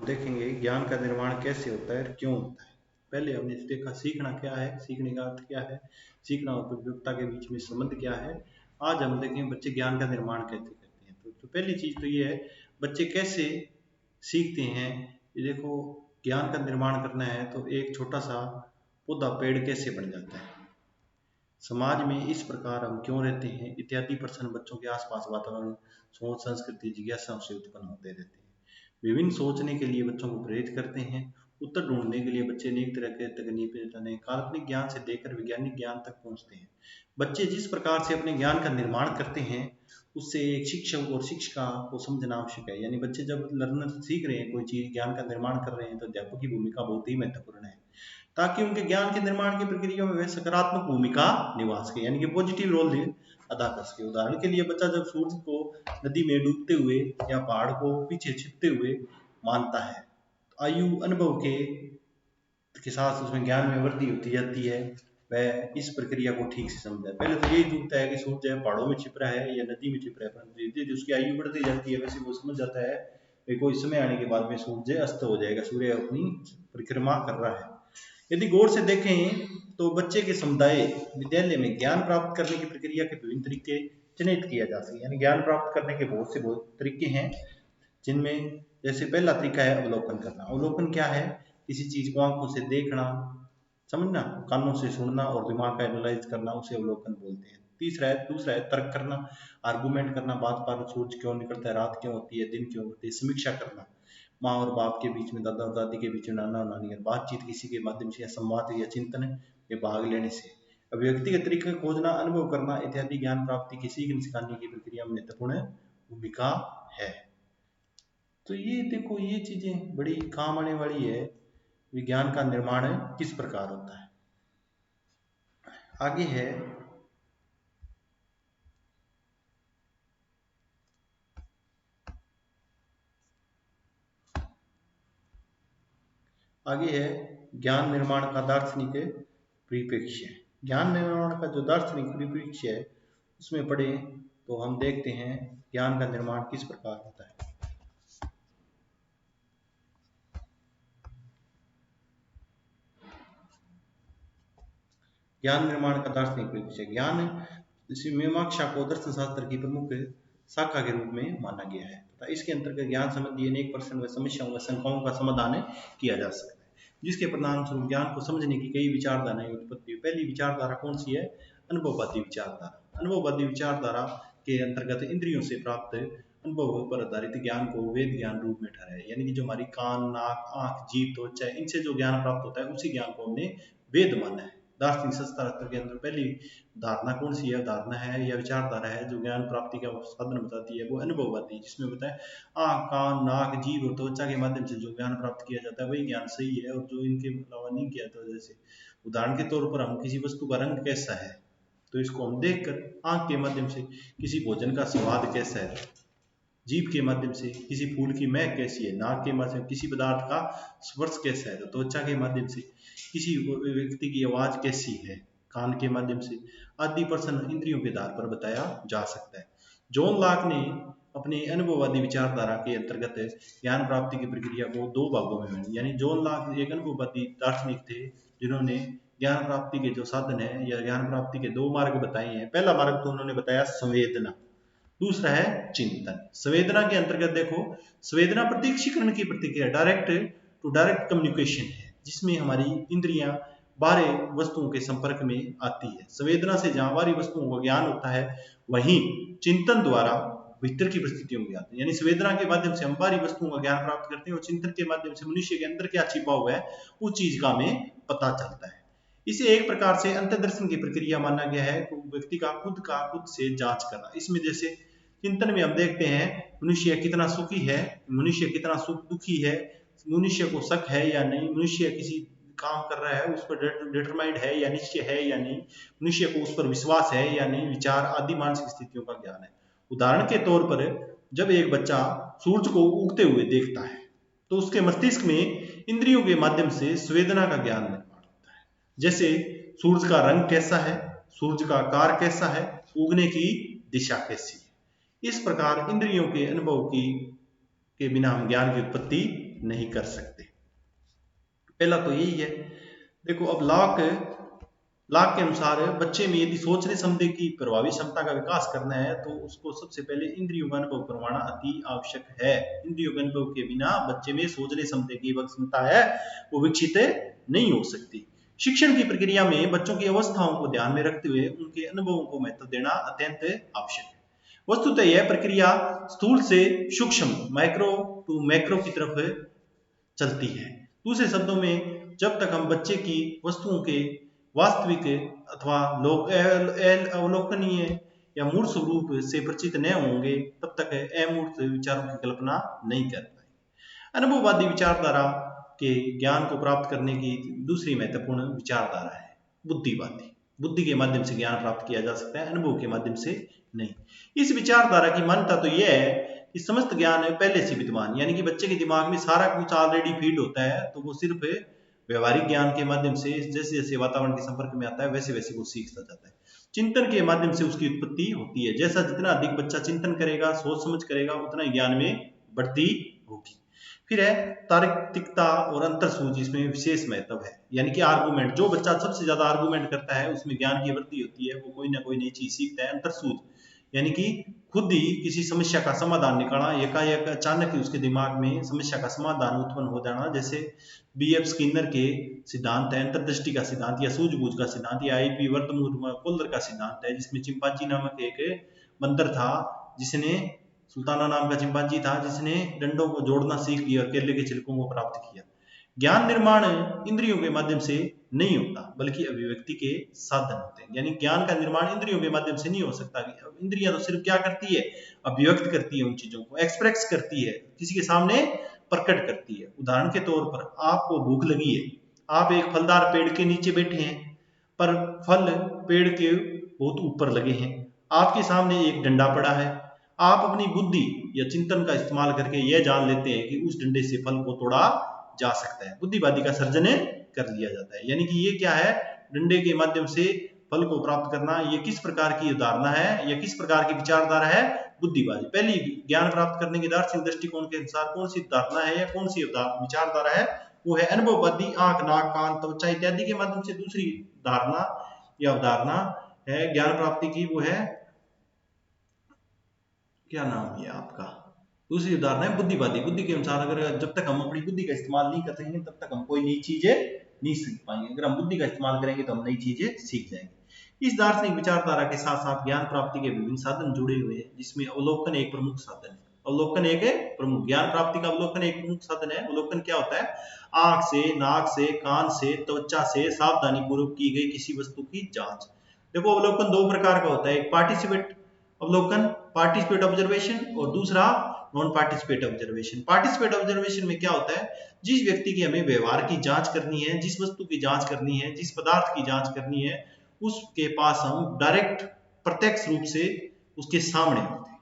देखेंगे ज्ञान का निर्माण कैसे होता है और क्यों होता है। पहले हमने देखा सीखना क्या है, सीखने का अर्थ क्या है, सीखना और उपयोगिता के बीच में संबंध क्या है। आज हम देखेंगे बच्चे ज्ञान का निर्माण कैसे करते हैं। तो पहली चीज तो ये है, बच्चे कैसे सीखते हैं। ये देखो, ज्ञान का निर्माण करना है तो एक छोटा सा पौधा पेड़ कैसे बन जाता है, समाज में इस प्रकार हम क्यों रहते हैं इत्यादि प्रश्न बच्चों के आसपास वातावरण, सोच, संस्कृति, जिज्ञासा से उत्पन्न होते रहते हैं। विभिन्न सोचने के लिए बच्चों को प्रेरित करते हैं। उत्तर ढूंढने के लिए बच्चे अनेक तरह के तकनीकें काल्पनिक ज्ञान से लेकर वैज्ञानिक ज्ञान तक पहुंचते हैं। बच्चे जिस प्रकार से अपने ज्ञान का निर्माण करते हैं उससे एक शिक्षक और शिक्षिका को समझना आवश्यक है। यानी बच्चे जब लर्नर सीख रहे हैं कोई चीज, ज्ञान का निर्माण कर रहे हैं, तो अध्यापक की भूमिका बहुत ही महत्वपूर्ण है ताकि उनके ज्ञान के निर्माण की प्रक्रिया में वे सकारात्मक भूमिका निभा सके, यानी कि पॉजिटिव रोल अदा कर सके। उदाहरण के लिए बच्चा जब सूरज को नदी में डूबते हुए या पहाड़ को पीछे छिपते हुए मानता है, तो आयु अनुभव के साथ उसमें ज्ञान में वृद्धि होती जाती है। वह इस प्रक्रिया को ठीक से समझता है। पहले तो यही डूबता है कि सूरज है पहाड़ों में छिप रहा है या नदी में छिप रहा है, परंतु धीरे धीरे उसकी आयु बढ़ती जाती है, वैसे वो समझ जाता है कि कोई समय आने के बाद में सूरज अस्त हो जाएगा, सूर्य अपनी परिक्रमा कर रहा है। यदि गौर से देखें तो बच्चे के समुदाय विद्यालय में ज्ञान प्राप्त करने की प्रक्रिया के विभिन्न तरीके चिन्हित किया जा सकते हैं। यानी ज्ञान प्राप्त करने के बहुत तरीके हैं, जिनमें जैसे पहला तरीका है अवलोकन करना। अवलोकन क्या है? किसी चीज को आंखों से देखना, समझना, कानों से सुनना और दिमाग का एनालाइज करना, उसे अवलोकन बोलते हैं। दूसरा है तर्क करना, आर्गुमेंट करना, बात पर सूरज क्यों निकलता है, रात क्यों होती है, दिन क्यों होती है, समीक्षा करना, माँ और बाप के बीच में, दादा और दादी के बीच में, नाना और नानी, बातचीत किसी के माध्यम से या संवाद या चिंतन में भाग लेने से, व्यक्तिगत तरीके खोजना, अनुभव करना इत्यादि ज्ञान प्राप्ति की सीखने सिखाने की प्रक्रिया में महत्वपूर्ण भूमिका है। तो ये देखो, ये चीजें बड़ी काम आने वाली है, विज्ञान का निर्माण किस प्रकार होता है। आगे है ज्ञान निर्माण का दार्शनिक परिप्रेक्ष्य। ज्ञान निर्माण का जो दार्शनिक परिप्रेक्ष्य है उसमें पढ़े तो हम देखते हैं ज्ञान का निर्माण किस प्रकार होता है। ज्ञान निर्माण का दार्शनिक परिप्रेक्ष्य। ज्ञान मीमांसा को दर्शन शास्त्र की प्रमुख शाखा के रूप में माना गया है तथा इसके अंतर्गत ज्ञान संबंधी अनेक प्रश्न व समस्याओं व शंकाओं का समाधान किया जा सकता है, जिसके परिणाम स्वरूप ज्ञान को समझने की कई विचारधाराएं उत्पत्ति हुई। पहली विचारधारा कौन सी है? अनुभववादी विचारधारा। अनुभववादी विचारधारा के अंतर्गत इंद्रियों से प्राप्त अनुभव पर आधारित ज्ञान को वेद ज्ञान रूप में ठहराया। यानी कि जो हमारी कान, नाक, आंख, जीभ, त्वचा, इनसे जो ज्ञान प्राप्त होता है उसी ज्ञान को हमने वेद माना है। दार्शनिक शास्त्र के अंदर पहली धारणा कौन सी है? धारणा है या विचारधारा है जो ज्ञान प्राप्ति का साधन बताती है, वो अनुभववादी, जिसमें बताया आंख, कान, नाक, जीभ और त्वचा के माध्यम से जो ज्ञान प्राप्त किया जाता है वही ज्ञान सही है, और जो इनके अलावा नहीं किया जाता। जैसे उदाहरण के तौर पर हम किसी वस्तु का रंग कैसा है तो इसको हम देखकर, आंख के माध्यम से किसी भोजन का स्वाद कैसा है, जीभ के माध्यम से किसी फूल की महक कैसी है, नाक के माध्यम से किसी पदार्थ का स्पर्श कैसा है, तो त्वचा के माध्यम से किसी व्यक्ति की आवाज कैसी है, कान के माध्यम से आदि प्रश्न इंद्रियों के आधार पर बताया जा सकता है। जॉन लॉक ने अपने अनुभववादी विचारधारा के अंतर्गत ज्ञान प्राप्ति की प्रक्रिया को दो भागों में बांटा। यानी जॉन लॉक एक अनुभववादी दार्शनिक थे जिन्होंने ज्ञान प्राप्ति के जो साधन है या ज्ञान प्राप्ति के दो मार्ग बताए हैं। पहला मार्ग तो उन्होंने बताया संवेदना, दूसरा है चिंतन। संवेदना के अंतर्गत देखो, संवेदना प्रत्यक्षीकरण की प्रतिक्रिया, डायरेक्ट टू डायरेक्ट कम्युनिकेशन है, जिसमें हमारी इंद्रियां बाहरी वस्तुओं के संपर्क में आती है। संवेदना से जहां बाहरी वस्तुओं का ज्ञान होता है वहीं चिंतन द्वारा भीतर की परिस्थितियों में आते हैं। यानी संवेदना के माध्यम से हम बाहरी वस्तुओं का ज्ञान प्राप्त करते हैं और चिंतन के माध्यम से मनुष्य के अंदर क्या छिपा हुआ है उस चीज का हमें पता चलता है। इसे एक प्रकार से अंतर्दर्शन की प्रक्रिया माना गया है, तो व्यक्ति का खुद से जांच करना। इसमें जैसे चिंतन में हम देखते हैं मनुष्य कितना सुखी है, मनुष्य कितना सुख दुखी है, मनुष्य को शक है या नहीं, मनुष्य किसी काम कर रहा है उस पर डिटरमाइंड है या निश्चय है या नहीं, मनुष्य को उस पर विश्वास है या नहीं, विचार आदि मानसिक स्थितियों का ज्ञान है। उदाहरण के तौर पर जब एक बच्चा सूरज को उगते हुए देखता है तो उसके मस्तिष्क में इंद्रियों के माध्यम से संवेदना का ज्ञान निर्माण होता है। जैसे सूरज का रंग कैसा है, सूरज का आकार कैसा है, उगने की दिशा कैसी है। इस प्रकार इंद्रियों के अनुभव के बिना हम ज्ञान की उत्पत्ति नहीं कर सकते। पहला तो यही है। देखो अब लाक के अनुसार बच्चे में यदि सोचने समझने की प्रभावी क्षमता का विकास करना है तो उसको सबसे पहले इंद्रियों का अनुभव करवाना अति आवश्यक है। इंद्रियों के अनुभव के बिना बच्चे में सोचने समझने की क्षमता है वो विकसित नहीं हो सकती। शिक्षण की प्रक्रिया में बच्चों की अवस्थाओं को ध्यान में रखते हुए उनके अनुभवों को महत्व देना अत्यंत आवश्यक है। वस्तुतः यह प्रक्रिया स्थूल से सूक्ष्म माइक्रो टू मैक्रो की तरफ चलती है। दूसरे शब्दों में जब तक हम बच्चे की वस्तुओं के वास्तविक अथवा अवलोकनीय या मूर्त स्वरूप से परिचित न होंगे तब तक अमूर्त विचारों की कल्पना नहीं कर पाए। अनुभववादी विचारधारा के ज्ञान को प्राप्त करने की दूसरी महत्वपूर्ण विचारधारा है बुद्धिवादी। बुद्धि के माध्यम से ज्ञान प्राप्त किया जा सकता है, अनुभव के माध्यम से नहीं। इस विचारधारा की मान्यता तो यह है कि समस्त ज्ञान पहले से विद्यमान, यानी कि बच्चे के दिमाग में सारा कुछ ऑलरेडी फीड होता है, तो वो सिर्फ व्यवहारिक ज्ञान के माध्यम से जैसे जैसे वातावरण के संपर्क में आता है वैसे वैसे वो सीखता जाता है। चिंतन के माध्यम से उसकी उत्पत्ति होती है। जैसा जितना अधिक बच्चा चिंतन करेगा, सोच समझ करेगा, उतना ही ज्ञान में बढ़ती होगी। फिर है तार्किकता और अंतरसूझ, इसमें विशेष महत्व है, यानी कि आर्गुमेंट। जो बच्चा सबसे ज्यादा आर्गुमेंट करता है उसमें ज्ञान की वृद्धि होती है, वो कोई ना कोई नई चीज सीखता है। अंतरसूझ यानी कि खुद ही किसी समस्या का समाधान निकालना, एकाएक अचानक ही उसके दिमाग में समस्या का समाधान उत्पन्न हो जाना, जैसे बीएफ स्किनर के सिद्धांत है अंतर्दृष्टि का सिद्धांत या सूझबूझ का सिद्धांत, या आईपी वर्तमूर कोल्लर का सिद्धांत है, जिसमें चिंपांजी नामक एक बंदर था, जिसने सुल्ताना नाम का चिंपांजी था, जिसने डंडों को जोड़ना सीख लिया और केले के छिलकों को प्राप्त किया। ज्ञान निर्माण इंद्रियों के माध्यम से नहीं होता बल्कि अभिव्यक्ति के साधन होते हैं। यानी ज्ञान का निर्माण इंद्रियों के माध्यम से नहीं हो सकता। इंद्रियां तो सिर्फ क्या करती है, अभिव्यक्त करती है, उन चीजों को एक्सप्रेस करती है, किसी के सामने प्रकट करती है। उदाहरण के तौर पर आपको भूख लगी है, आप एक फलदार पेड़ के नीचे बैठे हैं, पर फल पेड़ के बहुत ऊपर लगे हैं, आपके सामने एक डंडा पड़ा है, आप अपनी बुद्धि या चिंतन का इस्तेमाल करके यह जान लेते हैं कि उस डंडे से फल को तोड़ा जा सकता है, बुद्धिवादी का सर्जन कर लिया जाता है। यानी कि ये क्या है, डंडे के माध्यम से फल को प्राप्त करना, ये किस प्रकार की उदाहरण है या किस प्रकार की विचारधारा है, बुद्धिवादी। पहली ज्ञान प्राप्त करने के दार्शनिक दृष्टिकोण के अनुसार कौन सी धारणा है या कौन सी विचारधारा है, वो है अनुभववादी, आंख नाक कान त्वचा इत्यादि के माध्यम से। दूसरी धारणा या अवधारणा है ज्ञान प्राप्ति की, वो है क्या नाम है आपका, दूसरी उदाहरण है बुद्धिवादी। बुद्धि के अनुसार अगर जब तक हम अपनी बुद्धि का इस्तेमाल नहीं करेंगे तब तक हम कोई नई चीजें नहीं सीख पाएंगे, अगर हम बुद्धि का इस्तेमाल करेंगे तो हम नई चीजें सीख जाएंगे। इस दार्शनिक विचारधारा के साथ साथ ज्ञान प्राप्ति के विभिन्न साधन जुड़े हुए हैं, जिसमें अवलोकन एक प्रमुख साधन है। अवलोकन एक प्रमुख, ज्ञान प्राप्ति का अवलोकन एक प्रमुख साधन है। अवलोकन क्या होता है, आंख से, नाक से, कान से, त्वचा से सावधानी पूर्वक की गई किसी वस्तु की जांच। देखो अवलोकन दो प्रकार का होता है, एक पार्टिसिपेट अवलोकन, पार्टिसिपेट ऑब्जर्वेशन, और दूसरा non participate observation. Participate observation में क्या होता है, जिस व्यक्ति की हमें व्यवहार की जांच करनी है, जिस वस्तु की जांच करनी है, जिस पदार्थ की जांच करनी है, उसके पास हम डायरेक्ट प्रत्यक्ष रूप से उसके सामने होते हैं।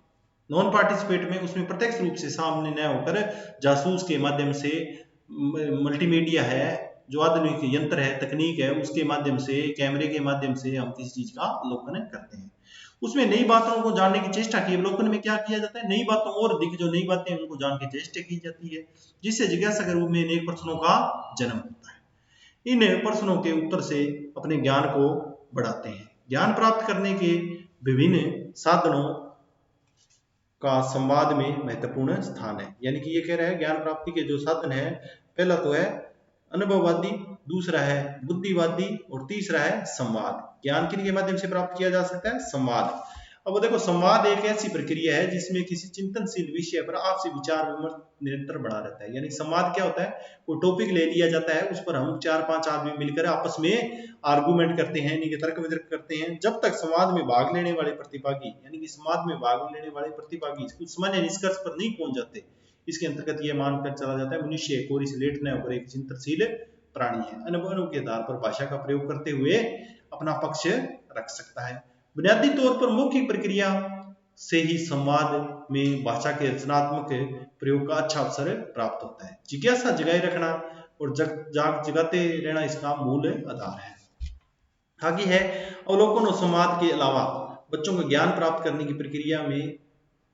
नॉन पार्टिसिपेट में उसमें प्रत्यक्ष रूप से सामने न होकर जासूस के माध्यम से, मल्टीमीडिया है जो आधुनिक यंत्र है, तकनीक है, उसके माध्यम से, कैमरे के माध्यम से हम किसी चीज का अवलोकन करते हैं। उसमें नई बातों को जानने की चेष्टा की। अवलोकन में क्या किया जाता है, नई बातों और अधिक जो नई बातें उनको जानने की चेष्टा की जाती है, जिससे जिज्ञासा के रूप में नए प्रश्नों का जन्म होता है। इन प्रश्नों के उत्तर से अपने ज्ञान को बढ़ाते हैं। ज्ञान प्राप्त करने के विभिन्न साधनों का संवाद में महत्वपूर्ण स्थान है। यानी कि ये कह रहा है ज्ञान प्राप्ति के जो साधन है, पहला तो है अनुभववादी, दूसरा है बुद्धिवादी, और तीसरा है संवाद। ज्ञान किन के माध्यम से प्राप्त किया जा सकता है, संवाद। अब देखो संवाद एक ऐसी प्रक्रिया है जिसमें किसी चिंतनशील विषय पर आपसे विचार विमर्श निरंतर बना रहता है। यानी संवाद क्या होता है, कोई टॉपिक ले लिया जाता है, उस पर हम 4-5 आदमी मिलकर आपस में आर्गुमेंट करते हैं, यानी कि तर्क वितर्क करते हैं, जब तक संवाद में भाग लेने वाले प्रतिभागी, यानी कि संवाद में भाग लेने वाले प्रतिभागी कुछ सामान्य निष्कर्ष पर नहीं पहुंच जाते। इसके अंतर्गत यह मानकर चला जाता है मनुष्य एक कोरी से लेट न होकर एक चिंतनशील प्राणी है, अनुभव के आधार पर भाषा का प्रयोग करते हुए अपना पक्ष रख सकता है। बुनियादी तौर पर मौखिक प्रक्रिया से ही संवाद में भाषा के रचनात्मक प्रयोग का अच्छा अवसर प्राप्त होता है। जिज्ञासा जगाए रखना और जगाते रहना इसका मूल आधार है। आगे है अवलोकन और संवाद के अलावा बच्चों को ज्ञान प्राप्त करने की प्रक्रिया में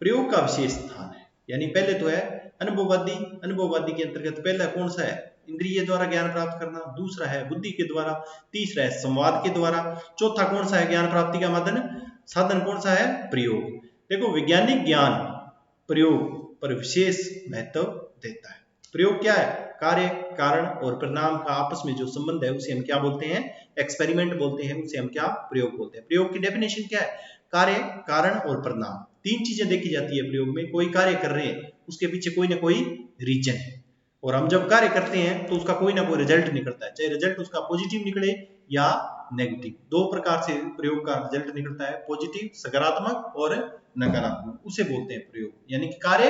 प्रयोग का विशेष स्थान है। यानी पहले तो है अनुभववादी, अनुभववादी के अंतर्गत पहला कौन सा है? इंद्रिय द्वारा ज्ञान प्राप्त करना, दूसरा है बुद्धि के द्वारा, तीसरा है संवाद के द्वारा, चौथा कौन सा है ज्ञान प्राप्ति का साधन कौन सा है? प्रयोग। देखो वैज्ञानिक ज्ञान प्रयोग पर विशेष महत्व देता है। प्रयोग क्या है? कार्य, कारण और परिणाम का आपस में जो संबंध है उसे हम क्या बोलते हैं? एक्सपेरिमेंट बोलते हैं, उसे हम क्या? प्रयोग बोलते हैं। प्रयोग की डेफिनेशन क्या है? कार्य, कारण और परिणाम, तीन चीजें देखी जाती है प्रयोग में। कोई कार्य कर रहे हैं, उसके पीछे कोई ना कोई रीजन है, और हम जब कार्य करते हैं तो उसका कोई ना कोई रिजल्ट निकलता है, चाहे रिजल्ट उसका पॉजिटिव निकले या नेगेटिव। दो प्रकार से प्रयोग का रिजल्ट निकलता है, पॉजिटिव सकारात्मक और नकारात्मक, उसे बोलते हैं प्रयोग। यानी कि कार्य,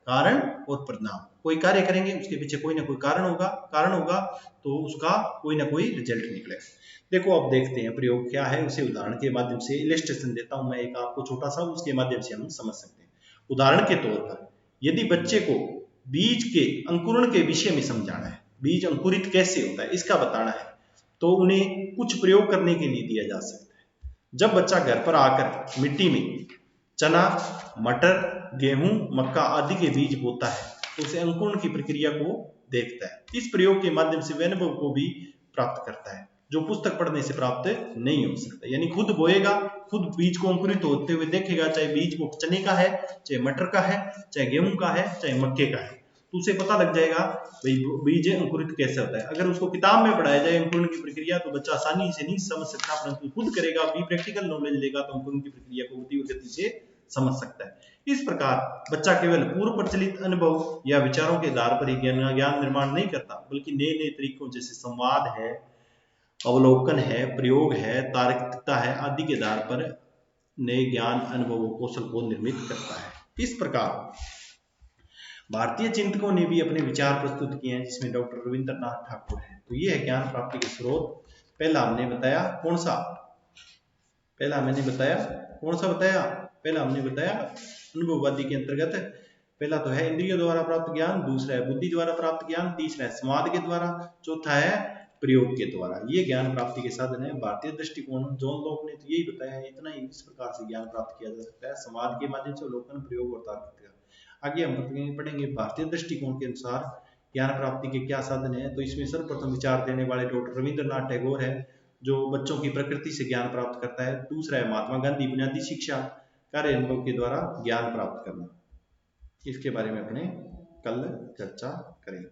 कारण और परिणाम। कोई कार्य करेंगे उसके पीछे कोई ना कोई कारण होगा तो उसका कोई ना कोई रिजल्ट निकलेगा। देखो अब देखते हैं प्रयोग क्या है, उसे उदाहरण के माध्यम से इलस्ट्रेशन देता हूं मैं एक आपको छोटा सा, उसके माध्यम से हम समझ सकते हैं। उदाहरण के तौर पर यदि बच्चे को बीज के अंकुरण के विषय में समझाना है, बीज अंकुरित कैसे होता है इसका बताना है, तो उन्हें कुछ प्रयोग करने के लिए दिया जा सकता है। जब बच्चा घर पर आकर मिट्टी में चना, मटर, गेहूं, मक्का आदि के बीज बोता है तो उसे अंकुरण की प्रक्रिया को देखता है। इस प्रयोग के माध्यम से वह अनुभव को भी प्राप्त करता है जो पुस्तक पढ़ने से प्राप्त नहीं हो सकता। यानी खुद बोएगा, खुद बीज को अंकुरित होते हुए देखेगा, चाहे बीज वो चने का है, चाहे मटर का है, चाहे गेहूं का है, चाहे मक्के का है, तो उसे पता लग जाएगा भाई बीज अंकुरित कैसे होता है। अगर उसको किताब में पढ़ाया जाए अंकुरण की प्रक्रिया तो बच्चा आसानी से नहीं समझ सकता, परंतु खुद करेगा, भी प्रैक्टिकल नॉलेज लेगा तो अंकुरण की प्रक्रिया को तीव्र गति से समझ सकता है। इस प्रकार बच्चा केवल पूर्व प्रचलित अनुभव या विचारों के आधार पर ही ज्ञान निर्माण नहीं करता, बल्कि नए नए तरीकों जैसे संवाद है, अवलोकन है, प्रयोग है, तार्किकता है आदि के आधार पर नए ज्ञान, अनुभव, कौशल को निर्मित करता है। इस प्रकार भारतीय चिंतकों ने भी अपने विचार प्रस्तुत किए हैं, जिसमें डॉक्टर रविंद्रनाथ ठाकुर है। तो ये है ज्ञान प्राप्ति के स्रोत। पहला हमने बताया कौन सा? पहला हमने बताया अनुभववादी के अंतर्गत पहला तो है इंद्रियों द्वारा प्राप्त ज्ञान, दूसरा है बुद्धि द्वारा प्राप्त ज्ञान, तीसरा है संवाद के द्वारा, चौथा है प्रयोग के द्वारा। ये ज्ञान प्राप्ति के साधन है। भारतीय दृष्टिकोण जॉन लॉक ने तो यही बताया है, इतना ही इस प्रकार से ज्ञान प्राप्त किया जा सकता है, संवाद के माध्यम से, अवलोकन, प्रयोग और तार्किकता। आगे हम पढ़ेंगे भारतीय दृष्टिकोण के अनुसार ज्ञान प्राप्ति के क्या साधन है। तो इसमें सर्वप्रथम विचार देने वाले डॉक्टर रविंद्रनाथ टैगोर है, जो बच्चों की प्रकृति से ज्ञान प्राप्त करता है। दूसरा है महात्मा गांधी, बुनियादी शिक्षा, कार्य अनुभव के द्वारा ज्ञान प्राप्त करना। इसके बारे में अपने कल चर्चा करेंगे।